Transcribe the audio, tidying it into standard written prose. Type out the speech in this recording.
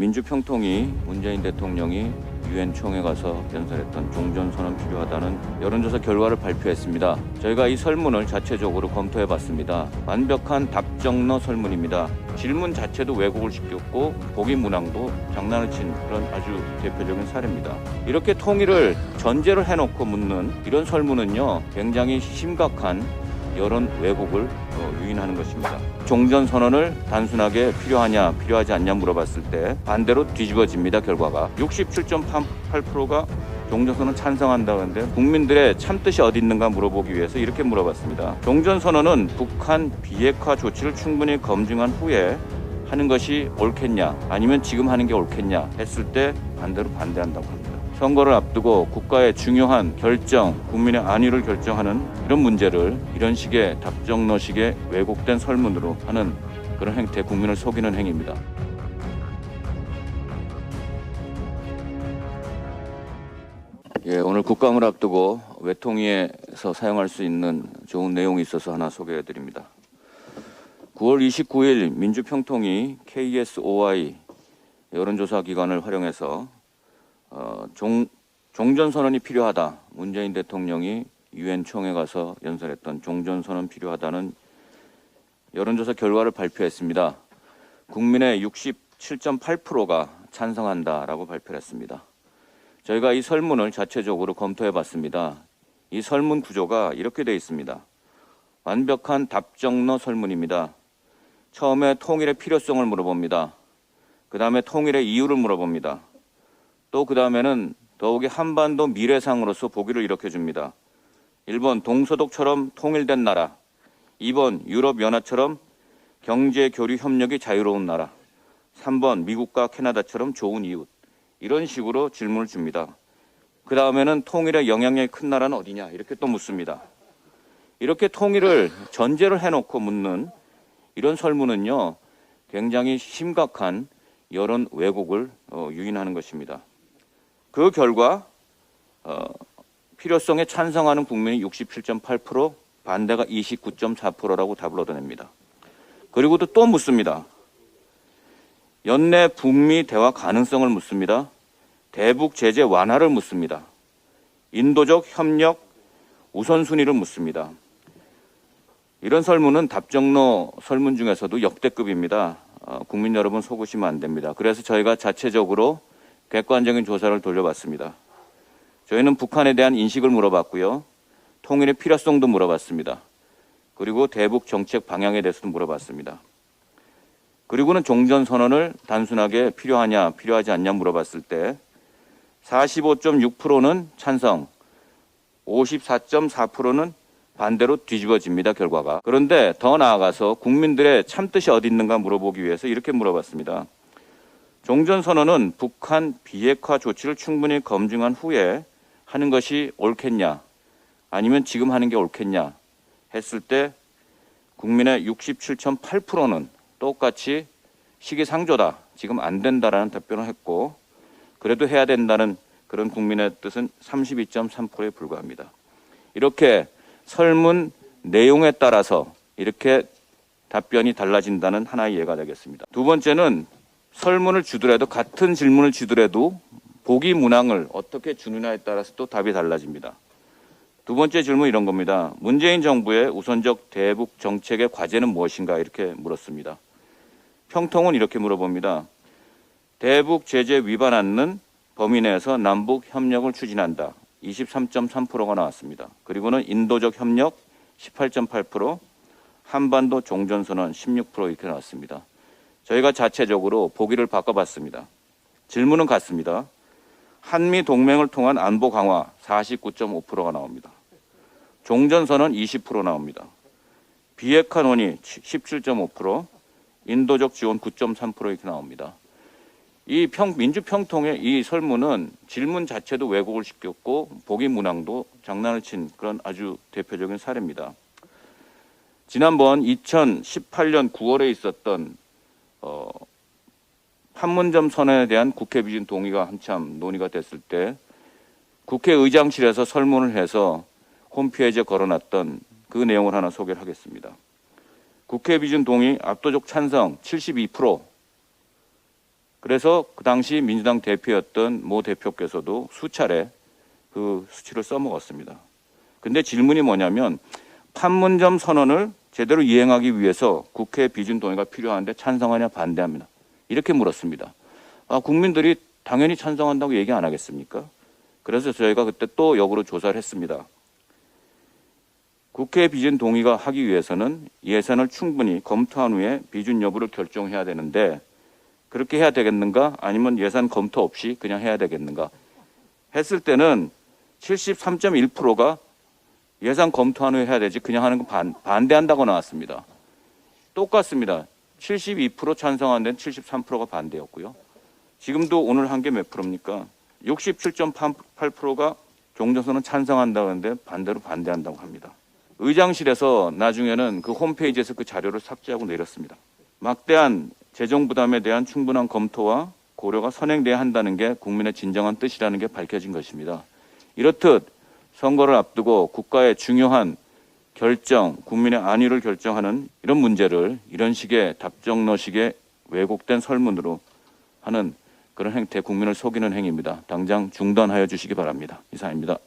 민주평통이 문재인 대통령이 유엔 총회 가서 연설했던 종전선언 필요하다는 여론조사 결과를 발표했습니다. 저희가 이 설문을 자체적으로 검토해봤습니다. 완벽한 답정너 설문입니다. 질문 자체도 왜곡을 시켰고 보기 문항도 장난을 친 그런 아주 대표적인 사례입니다. 이렇게 통일을 전제를 해놓고 묻는 이런 설문은요, 굉장히 심각한 여론 왜곡을 유인하는 것입니다. 종전선언을 단순하게 필요하냐 필요하지 않냐 물어봤을 때 반대로 뒤집어집니다. 결과가 67.8%가 종전선언 찬성한다는데 국민들의 참뜻이 어디 있는가 물어보기 위해서 이렇게 물어봤습니다. 종전선언은 북한 비핵화 조치를 충분히 검증한 후에 하는 것이 옳겠냐 아니면 지금 하는 게 옳겠냐 했을 때 반대로 반대한다고 합니다. 선거를 앞두고 국가의 중요한 결정, 국민의 안위를 결정하는 이런 문제를 이런 식의 답정너식의 왜곡된 설문으로 하는 그런 행태, 국민을 속이는 행위입니다. 오늘 국감을 앞두고 외통위에서 사용할 수 있는 좋은 내용이 있어서 하나 소개해드립니다. 9월 29일 민주평통이 KSOI 여론조사 기관을 활용해서 종전선언이 필요하다. 문재인 대통령이 유엔 총회 가서 연설했던 종전선언 필요하다는 여론조사 결과를 발표했습니다. 국민의 67.8%가 찬성한다라고 발표했습니다. 저희가 이 설문을 자체적으로 검토해봤습니다. 이 설문 구조가 이렇게 되어 있습니다. 완벽한 답정너 설문입니다. 처음에 통일의 필요성을 물어봅니다. 그 다음에 통일의 이유를 물어봅니다. 또 그 다음에는 더욱이 한반도 미래상으로서 보기를 일으켜줍니다. 1번 동서독처럼 통일된 나라, 2번 유럽연합처럼 경제 교류 협력이 자유로운 나라, 3번 미국과 캐나다처럼 좋은 이웃. 이런 식으로 질문을 줍니다. 그 다음에는 통일의 영향력이 큰 나라는 어디냐 이렇게 또 묻습니다. 이렇게 통일을 전제를 해놓고 묻는 이런 설문은요, 굉장히 심각한 여론 왜곡을 유인하는 것입니다. 그 결과 필요성에 찬성하는 국민이 67.8%, 반대가 29.4%라고 답을 얻어냅니다. 그리고 또 묻습니다. 연내 북미 대화 가능성을 묻습니다. 대북 제재 완화를 묻습니다. 인도적 협력 우선순위를 묻습니다. 이런 설문은 답정너 설문 중에서도 역대급입니다. 국민 여러분 속으시면 안 됩니다. 그래서 저희가 자체적으로 객관적인 조사를 돌려봤습니다. 저희는 북한에 대한 인식을 물어봤고요. 통일의 필요성도 물어봤습니다. 그리고 대북 정책 방향에 대해서도 물어봤습니다. 그리고는 종전선언을 단순하게 필요하냐 필요하지 않냐 물어봤을 때 45.6%는 찬성, 54.4%는 반대로 뒤집어집니다. 결과가. 그런데 더 나아가서 국민들의 참뜻이 어디 있는가 물어보기 위해서 이렇게 물어봤습니다. 종전선언은 북한 비핵화 조치를 충분히 검증한 후에 하는 것이 옳겠냐 아니면 지금 하는 게 옳겠냐 했을 때 국민의 67.8%는 똑같이 시기상조다, 지금 안 된다라는 답변을 했고 그래도 해야 된다는 그런 국민의 뜻은 32.3%에 불과합니다. 이렇게 설문 내용에 따라서 이렇게 답변이 달라진다는 하나의 예가 되겠습니다. 두 번째는 설문을 주더라도 같은 질문을 주더라도 보기 문항을 어떻게 주느냐에 따라서 또 답이 달라집니다. 두 번째 질문 이런 겁니다. 문재인 정부의 우선적 대북 정책의 과제는 무엇인가 이렇게 물었습니다. 평통은 이렇게 물어봅니다. 대북 제재 위반 않는 범위 내에서 남북 협력을 추진한다. 23.3%가 나왔습니다. 그리고는 인도적 협력 18.8%, 한반도 종전선언 16% 이렇게 나왔습니다. 저희가 자체적으로 보기를 바꿔봤습니다. 질문은 같습니다. 한미 동맹을 통한 안보 강화 49.5%가 나옵니다. 종전선언 20% 나옵니다. 비핵화 논의 17.5%, 인도적 지원 9.3% 이렇게 나옵니다. 이 민주평통의 이 설문은 질문 자체도 왜곡을 시켰고 보기 문항도 장난을 친 그런 아주 대표적인 사례입니다. 지난번 2018년 9월에 있었던 판문점 선언에 대한 국회 비준 동의가 한참 논의가 됐을 때 국회의장실에서 설문을 해서 홈페이지에 걸어놨던 그 내용을 하나 소개를 하겠습니다. 국회 비준 동의 압도적 찬성 72%, 그래서 그 당시 민주당 대표였던 모 대표께서도 수차례 그 수치를 써먹었습니다. 근데 질문이 뭐냐면 판문점 선언을 제대로 이행하기 위해서 국회 비준 동의가 필요한데 찬성하냐 반대합니다. 이렇게 물었습니다. 국민들이 당연히 찬성한다고 얘기 안 하겠습니까? 그래서 저희가 그때 또 역으로 조사를 했습니다. 국회 비준 동의가 하기 위해서는 예산을 충분히 검토한 후에 비준 여부를 결정해야 되는데 그렇게 해야 되겠는가? 아니면 예산 검토 없이 그냥 해야 되겠는가? 했을 때는 73.1%가 예산 검토한 후에 해야 되지 그냥 하는 거 반대한다고 나왔습니다. 똑같습니다. 72% 찬성한 데는 73%가 반대였고요. 지금도 오늘 한 게 몇 프로입니까? 67.8%가 종전선언 찬성한다는데 반대로 반대한다고 합니다. 의장실에서 나중에는 그 홈페이지에서 그 자료를 삭제하고 내렸습니다. 막대한 재정 부담에 대한 충분한 검토와 고려가 선행돼야 한다는 게 국민의 진정한 뜻이라는 게 밝혀진 것입니다. 이렇듯 선거를 앞두고 국가의 중요한 결정, 국민의 안위를 결정하는 이런 문제를 이런 식의 답정너식의 왜곡된 설문으로 하는 그런 행태, 국민을 속이는 행위입니다. 당장 중단하여 주시기 바랍니다. 이상입니다.